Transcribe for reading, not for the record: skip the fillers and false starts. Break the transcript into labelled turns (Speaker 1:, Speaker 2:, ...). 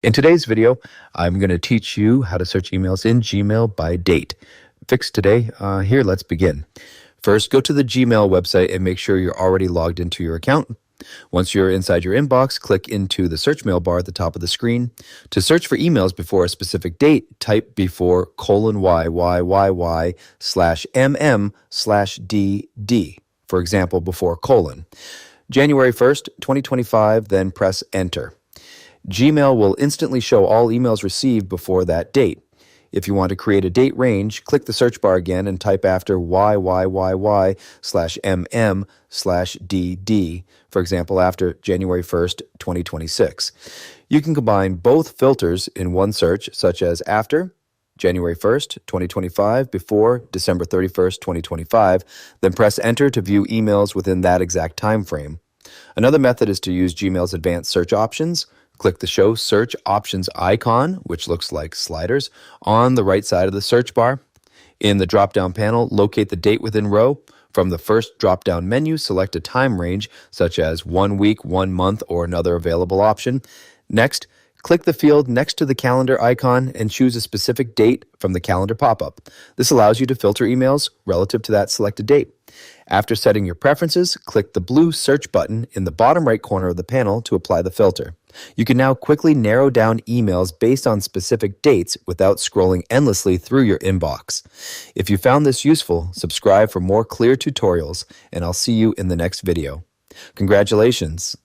Speaker 1: In today's video, I'm going to teach you how to search emails in Gmail by date. Fix today. Here, let's begin. First, go to the Gmail website and make sure you're already logged into your account. Once you're inside your inbox, click into the search mail bar at the top of the screen. To search for emails before a specific date, type before :YYYY/MM/DD. For example, before colon. January 1st, 2025, then press enter. Gmail will instantly show all emails received before that date. If you want to create a date range, click the search bar again and type after YYYY/MM/DD, for example, after January 1st, 2026. You can combine both filters in one search, such as after January 1st, 2025, before December 31st, 2025, then press enter to view emails within that exact time frame. Another method is to use Gmail's advanced search options. Click the Show Search Options icon, which looks like sliders, on the right side of the search bar. In the drop-down panel, locate the date within row. From the first drop-down menu, select a time range, such as 1 week, 1 month, or another available option. Next, click the field next to the calendar icon and choose a specific date from the calendar pop-up. This allows you to filter emails relative to that selected date. After setting your preferences, click the blue search button in the bottom right corner of the panel to apply the filter. You can now quickly narrow down emails based on specific dates without scrolling endlessly through your inbox. If you found this useful, subscribe for more clear tutorials, and I'll see you in the next video. Congratulations!